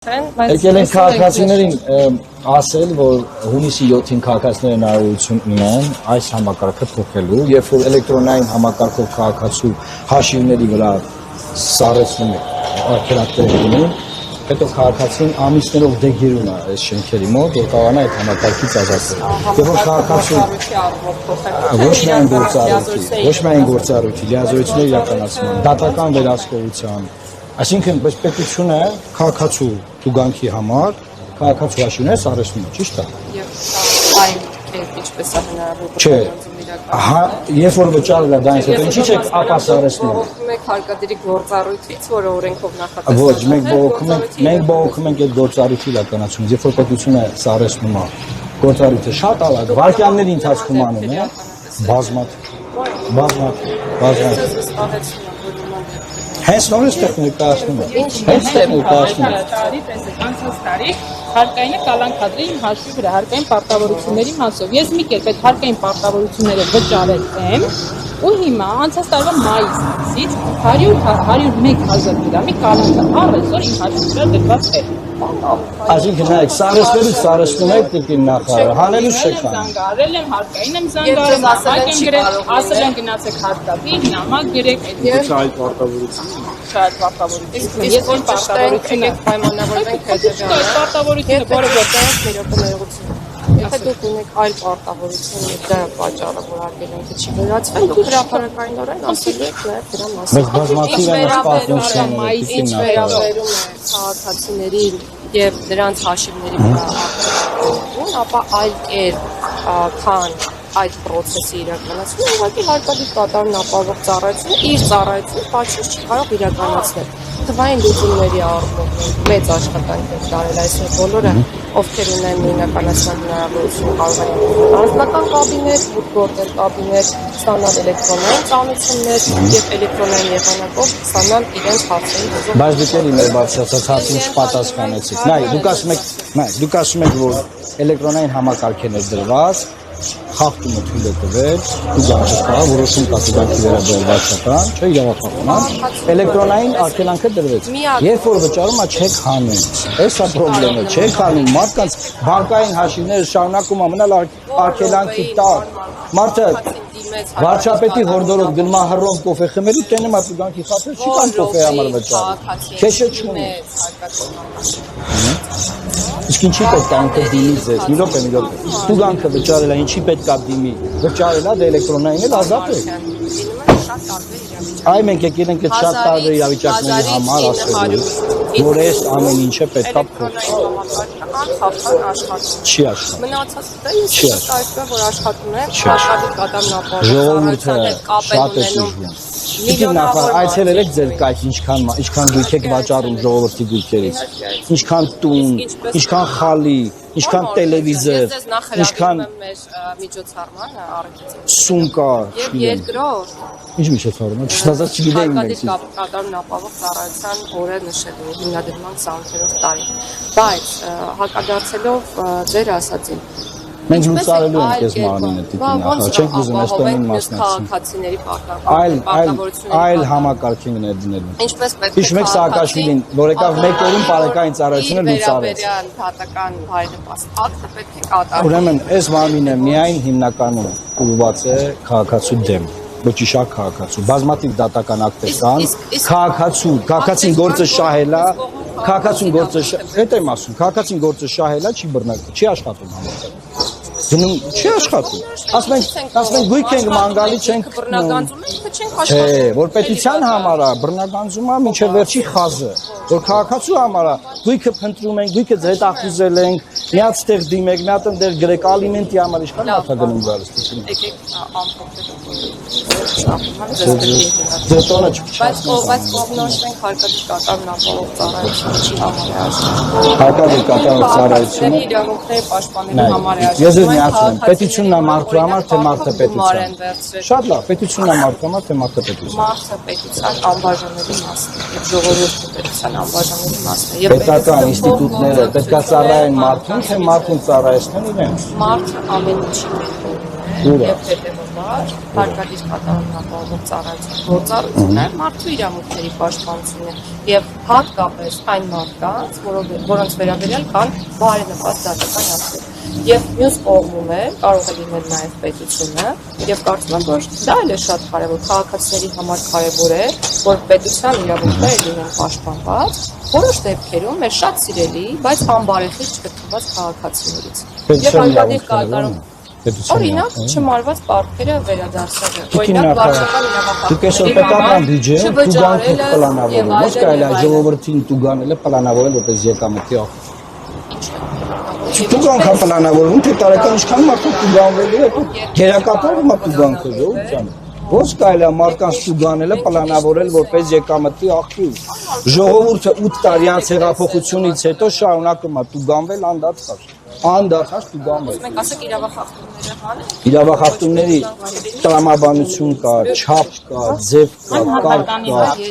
Եկել են քաղաքացիներին ասել, որ հունիսի 7-ին քաղաքացիները հնարավորություն ունեն այս համակարգը փոխելու, երբ որ էլեկտրոնային համակարգով քաղաքացու հաշիվների վրա սարեցնում է արգելակները, հետո քաղաքացին ամիսներով դեգերում է այս շենքերի մոտ, որ կարողանա այդ համակարգից ազատվել։ Երբ որ քաղաքացու ոչ միայն գործառույթի, լիազորությունների իրականացման, դատական վերահսկողության, այսինքն պետությունը քաղաքացու տուգանքի համար քաղաքացու հաշիվներ սարեցնում է, ճիշտ է։ Եվ այն ինչպես է հնարավոր։ Չէ, երբ որ վճարել է դա ինձ հետո ինչի՞ չեք ապա սարեցնում։ Բողոքում եք հարկադիրի գործառույթից, որը օրենքով նախատեսված է։ Ոչ, մենք բողոքում ենք այդ գործառույթի իրականացումից, երբ որ պետությունը սարեցնում է գործառույթը շատ արագ, վայրկյանների ընթացքում անում է, բազմաթիվ։ Հենց նորից տեխնիկայացնում է։ Հենց տեխնիկայացնում է։ Անցած տարի հարկային կալանքադրի իմ հաշվի վրա հարկային պարտավորությունների մասով։ Ես մի կերպ այդ հարկային պարտավորությունները վճարել եմ ու հիմա անցած տարվա մայիսից 101,000 դրամի կալանքը առայժմ իմ հաշվի վրա դրված է։ Այսինքն նայեք, սարեցնում եք տիկին նախարարը, հանելուց չեք անում։ Զանգարել եմ, հարկային եմ զանգարել, ասել են գնացեք հարկադիր, նամակ գրեք, Ոչ այլ պարտավորություն։ շատ պարտավորություն։ Ես որ պարտավորություն եք պայմանավորվենք հետևյալը։ Այդ պարտավորությունը որը գործարած ներողություն։ Եթե դուք ունեք այլ պարտավորություն, դա պատճառը, որ արգելանքը չի վերացվել, դուք հրապարակայինորեն ասելու եք նաև դրա մասին։ Բայց բազմաթիվ են պատմությունները, Ինչ վերաբերում է քաղաքացիներին եւ դրանց հաշիվների վրա արգելանքին, ապա այլ կերպ քան այդ process-ի իրականացումը, ուղղակի հարկադիր կատարում ապահովող ծառայությունը իր ծառայությունը պատշաճ չի կարող իրականացնել։ Թվային լուծումների առումով մեծ աշխատանք են տարել այսօր բոլորը, ովքեր ունեն նույնականացման հնարավորություն կարող են անձնական կաբինետ, գործել կաբինետ, ստանալ էլեկտրոնային ծանոթություններ եւ էլեկտրոնային եղանակով ստանալ իրենց հարցերի հոզող։ Բայց դուք էլ մեր բարձրացած հարցին չպատասխանեցիք։ Դուք ասում եք, որ էլեկտրոնային համակարգեր են դրված, խախտումը թույլ է տվել, դուգանքը կա, որոշում կա դուգանքի վերաբերյալ վարչական, չէ, իրավապահական, էլեկտրոնային արգելանքը դրվեց։ Երբ որ վճարումը չեք հանում, էսա պրոբլեմը, չեք հանում, մարդկանց բանկային հաշիվները շարունակում մնալ արգելանքի տակ։ Մարդը վարչապետի հորդորով գնում է հռոմ կոֆե խմելու, տենում է դուգանքի խաթր, չի կան կոֆեի համար վճարում։ Քեշը չունի։ Իսկ ինչի պետք է ինքը դիմի ձեզ, մի րոպե, դուգանքը վճարել է, ինչի պետք է դիմի, վճարել է, դե էլեկտրոնային էլ ազատ է։ Այ մենք եկել ենք այդ շատ տարբեր իրավիճակների համար ասելու, որ այս ամեն ինչը պետք է փոխել։ Չի աշխատում։ Մնացածը ես այսպես որ աշխատում է, հարկադիր կատարում ապահովող ժողովուրդը շատ է ճուժվում։ Իսկ նախ այցելել եք ձեր կայք ինչքան գույք եք վաճառում ժողովրդի գույքերից, ինչքան տուն, ինչքան խալի, ինչքան տելևիզոր, ինչքան միջոցառմանը առաքեցին։ սումկա, Եվ երկրորդ ինչ միջոցառում, չստացած չգիտեի մենք։ հարկադիր կատարում ապահովող ծառայության օրը նշելու հիմնադրման 28-րդ տարի։ Բայց հակադարձելով ձեր ասածին, Մենք լուծարելու ենք այս մարմինը տիկին նախարար, չենք ուզում այս տոնին քաղաքացիների այլ համակարգին դնելու։ Ինչպես պետք է Հիշում եք Սաակաշվիլին, որ եկավ մեկ օրում պարեկային ծառայությունը լուծարեց։ Դատական բարենպաստ ակտը պետք է կատարվի։ Ուրեմն այս մարմինը միայն հիմնականում ուղղված է քաղաքացու դեմ, բջիշակ քաղաքացու, բազմաթիվ դատական ակտեր կան, քաղաքացին գործը շահել է, քաղաքացին գործը հետ եմ ասում, քաղաքացին գործը շահել է, չի աշխատում համակարգը։ Գնում չի աշխատում։ Ասում ենք գույք ենք մանգալի չենք բռնագանձում ենք, թե չենք աշխատում։ աշխատում։ Չէ, որ պետության համար է, բռնագանձումը մինչև վերջի խազը, որ քաղաքացու համար է, գույքը փնտրում ենք, գույքը ձետախուզել ենք, միած տեղ դիմեք, մի հատ ընդեր գրեք ալիմենտի համար ինչքան արտագնում գալիս տիկին։ Եկեք Ձետոնը բայց կողմնորոշվենք հարկադիր կատարում ապահովող ծառայությունը չի համարյա։ հարկադիր կատարում ծառայությունը իրավունքների պաշտպանելու համար է Ես ձեզ միացնում եմ, պետությունն է մարդու համար, թե մարդը պետության։ Շատ լավ, պետությունն է մարդու համար, թե մարդը պետության։ Մարդը պետության անբաժանելի մասն է, եւ ժողովուրդը պետության անբաժանելի մասն է։ Պետական ինստիտուտները պետք է ծառայեն մարդուն, թե մարդուն ծառայեցնեն իրենց։ Մարդը ամեն ինչի Ուրա։ եւ հետեւում բնականաբար հարկադիր կատարումն ապահովող գործառույթն է մարդու իրավունքների պաշտպանությունը եւ հատկապես այն մարդկանց, որոնց վերաբերյալ կան բարենպաստ դատական ակտեր։ Եվ մյուս կողմում է կարող է լինել նաև պետությունը եւ կարծում եմ, որ դա էլ է շատ կարեւոր, քաղաքացիների համար կարեւոր է, որ պետության իրավունքները լինեն պաշտպանված, որոշ դեպքերում մեր շատ սիրելի, բայց անբարեխիղճ գտնված քաղաքացիներից։ Եվ հարկադիր կատարում օրինակ չմարված պարտքերը վերադարձնելը, օրինակ վարչական Դուք այսօր պետական բյուջե տուգանք պլանավորել, ոչ կարելի է ժողովրդին տուգանել, պլանավորել որպես եկամտի աղբյուր։ Տուգանք պլանավորում, թե տարեկան ինչքան մարդու տուգանվելու է, գերակատարում է տուգանքը ժողովրդյանը։ Ոչ կարելի է մարդկանց տուգանելը պլանավորել որպես եկամտի աղբյուր։ Ժողովուրդը 8 տարի անց հեղափոխությունից հետո շարունակում է տուգանվել անդադար տուգանվել։ Մենք ասենք իրավախախտումները հանել։ Իրավախախտումների տրամաբանություն կա, չափ կա, ձև կա, կարգ կա,